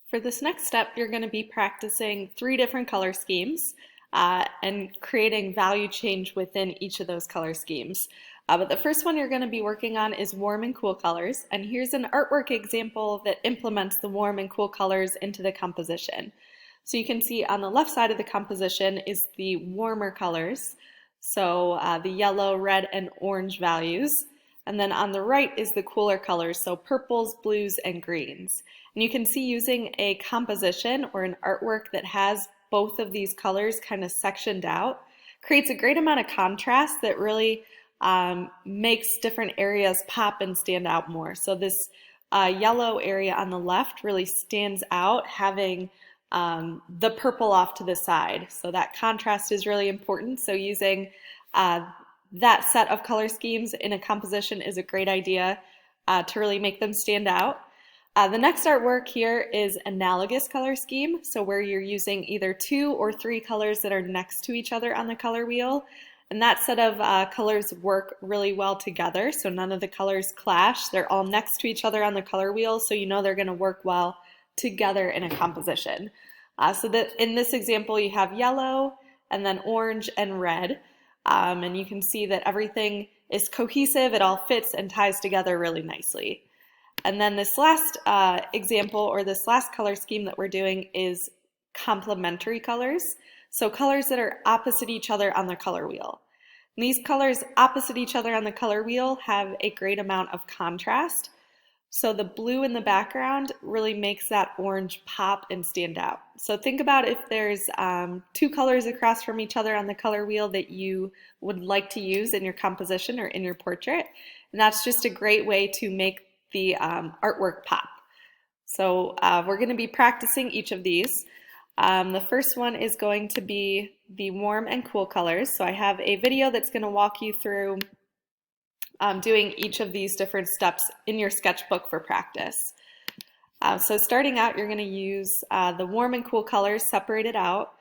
For this next step, you're going to be practicing 3 different color schemes and creating value change within each of those color schemes. But the first one you're going to be working on is warm and cool colors. And here's an artwork example that implements the warm and cool colors into the composition. So you can see on the left side of the composition is the warmer colors. So the yellow, red, and orange values. And then on the right is the cooler colors, so purples, blues, and greens. And you can see using a composition or an artwork that has both of these colors kind of sectioned out creates a great amount of contrast that really makes different areas pop and stand out more. So this yellow area on the left really stands out, having the purple off to the side. So that contrast is really important. So using that set of color schemes in a composition is a great idea to really make them stand out. The next artwork here is analogous color scheme, so where you're using either 2 or 3 colors that are next to each other on the color wheel. And that set of colors work really well together, so none of the colors clash. They're all next to each other on the color wheel, so you know they're going to work well together in a composition. So that in this example you have yellow and then orange and red. And you can see that everything is cohesive, it all fits and ties together really nicely. And then this last example, or this last color scheme that we're doing, is complementary colors. So colors that are opposite each other on the color wheel. And these colors opposite each other on the color wheel have a great amount of contrast. So the blue in the background really makes that orange pop and stand out. So think about if there's 2 colors across from each other on the color wheel that you would like to use in your composition or in your portrait. And that's just a great way to make the artwork pop. So we're going to be practicing each of these. The first one is going to be the warm and cool colors. So I have a video that's going to walk you through doing each of these different steps in your sketchbook for practice. So starting out, you're going to use the warm and cool colors separated out.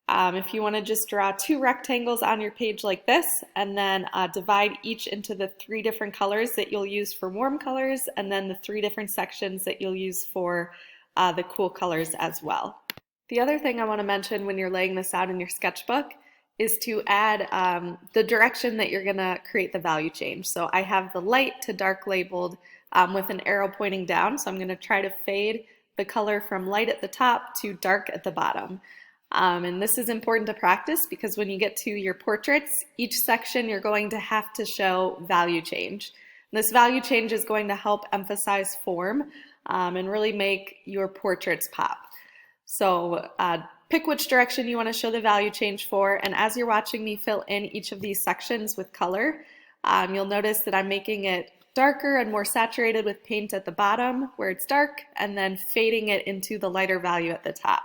If you want to just draw 2 rectangles on your page like this, and then divide each into the 3 different colors that you'll use for warm colors, and then the 3 different sections that you'll use for the cool colors as well. The other thing I want to mention when you're laying this out in your sketchbook is to add the direction that you're going to create the value change. So I have the light to dark labeled with an arrow pointing down. So I'm going to try to fade the color from light at the top to dark at the bottom. And this is important to practice because when you get to your portraits, each section you're going to have to show value change. And this value change is going to help emphasize form and really make your portraits pop. So pick which direction you want to show the value change for, and as you're watching me fill in each of these sections with color, you'll notice that I'm making it darker and more saturated with paint at the bottom where it's dark, and then fading it into the lighter value at the top.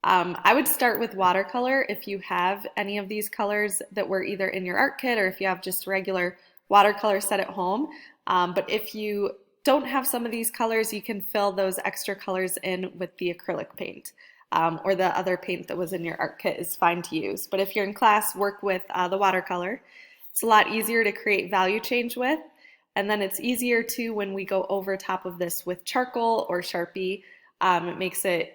I would start with watercolor if you have any of these colors that were either in your art kit or if you have just regular watercolor set at home. But if you don't have some of these colors, you can fill those extra colors in with the acrylic paint. Or the other paint that was in your art kit is fine to use. But if you're in class, work with the watercolor. It's a lot easier to create value change with, and then it's easier too when we go over top of this with charcoal or Sharpie. It makes it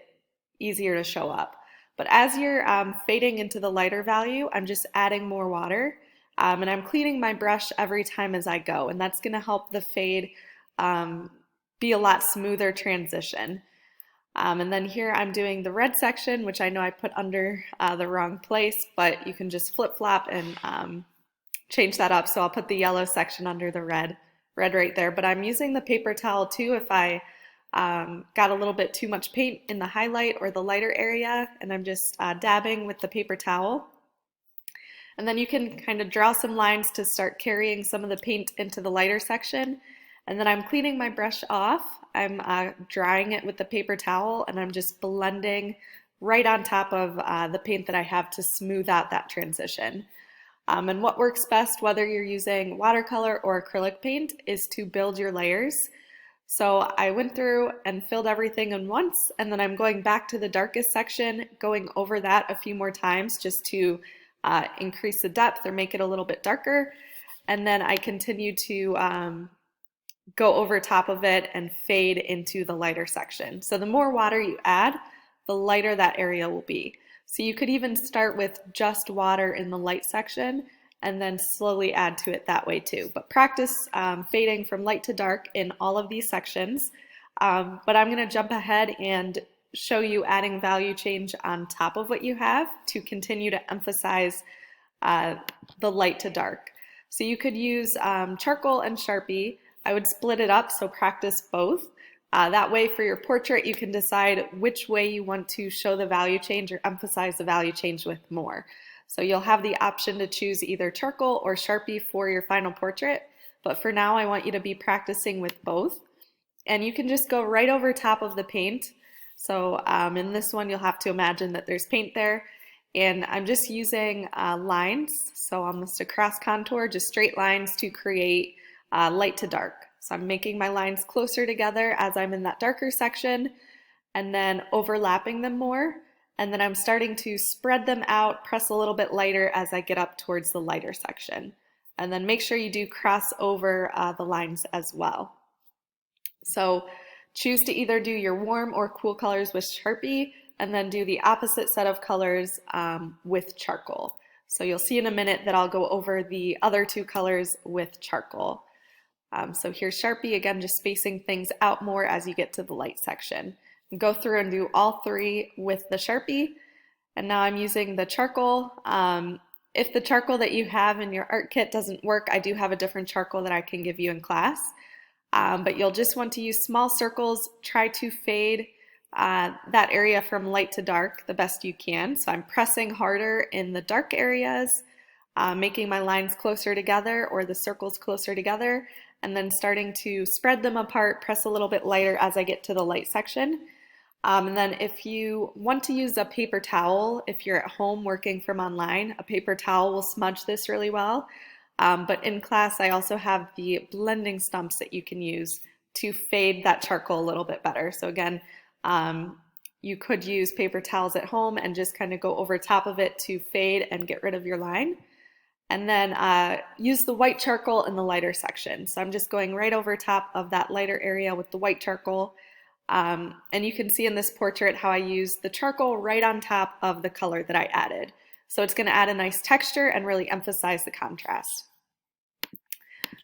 easier to show up. But as you're fading into the lighter value, I'm just adding more water, and I'm cleaning my brush every time as I go, and that's going to help the fade be a lot smoother transition. And then here I'm doing the red section, which I know I put under the wrong place, but you can just flip-flop and change that up. So I'll put the yellow section under the red right there. But I'm using the paper towel too if I got a little bit too much paint in the highlight or the lighter area, and I'm just dabbing with the paper towel. And then you can kind of draw some lines to start carrying some of the paint into the lighter section. And then I'm cleaning my brush off. I'm drying it with the paper towel, and I'm just blending right on top of the paint that I have to smooth out that transition. And what works best, whether you're using watercolor or acrylic paint, is to build your layers. So I went through and filled everything in once, and then I'm going back to the darkest section, going over that a few more times just to increase the depth or make it a little bit darker. And then I continue to go over top of it and fade into the lighter section. So the more water you add, the lighter that area will be. So you could even start with just water in the light section and then slowly add to it that way too. But practice fading from light to dark in all of these sections. But I'm going to jump ahead and show you adding value change on top of what you have to continue to emphasize the light to dark. So you could use charcoal and Sharpie. I would split it up, so practice both. That way for your portrait you can decide which way you want to show the value change or emphasize the value change with more. So you'll have the option to choose either charcoal or Sharpie for your final portrait, but for now I want you to be practicing with both. And you can just go right over top of the paint. So in this one you'll have to imagine that there's paint there, and I'm just using lines, so almost a cross contour, just straight lines to create light to dark. So I'm making my lines closer together as I'm in that darker section and then overlapping them more. And then I'm starting to spread them out, press a little bit lighter as I get up towards the lighter section. And then make sure you do cross over the lines as well. So choose to either do your warm or cool colors with Sharpie and then do the opposite set of colors with charcoal. So you'll see in a minute that I'll go over the other two colors with charcoal. So here's Sharpie, again, just spacing things out more as you get to the light section. Go through and do all three with the Sharpie. And now I'm using the charcoal. If the charcoal that you have in your art kit doesn't work, I do have a different charcoal that I can give you in class. But you'll just want to use small circles. Try to fade that area from light to dark the best you can. So I'm pressing harder in the dark areas, making my lines closer together or the circles closer together, and then starting to spread them apart, press a little bit lighter as I get to the light section. And then if you want to use a paper towel, if you're at home working from online, a paper towel will smudge this really well. But in class, I also have the blending stumps that you can use to fade that charcoal a little bit better. So again, you could use paper towels at home and just kind of go over top of it to fade and get rid of your line. And then use the white charcoal in the lighter section. So I'm just going right over top of that lighter area with the white charcoal. And you can see in this portrait how I use the charcoal right on top of the color that I added. So it's going to add a nice texture and really emphasize the contrast.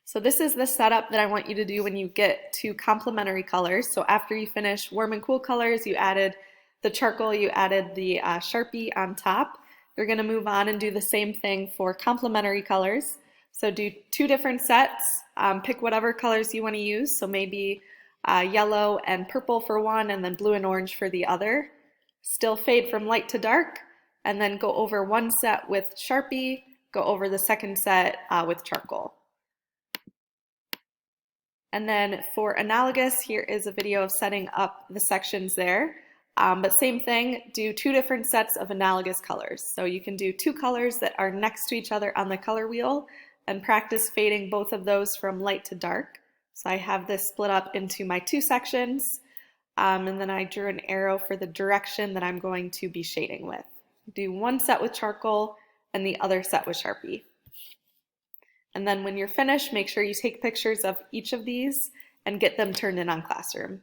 So this is the setup that I want you to do when you get to complementary colors. So after you finish warm and cool colors, you added the charcoal, you added the Sharpie on top. You're going to move on and do the same thing for complementary colors. So do two different sets, pick whatever colors you want to use. So maybe yellow and purple for one and then blue and orange for the other. Still fade from light to dark and then go over one set with Sharpie, go over the second set with charcoal. And then for Analogous, here is a video of setting up the sections there. But same thing, do two different sets of analogous colors. So you can do two colors that are next to each other on the color wheel and practice fading both of those from light to dark. So I have this split up into my two sections, and then I drew an arrow for the direction that I'm going to be shading with. Do one set with charcoal and the other set with Sharpie. And then when you're finished, make sure you take pictures of each of these and get them turned in on Classroom.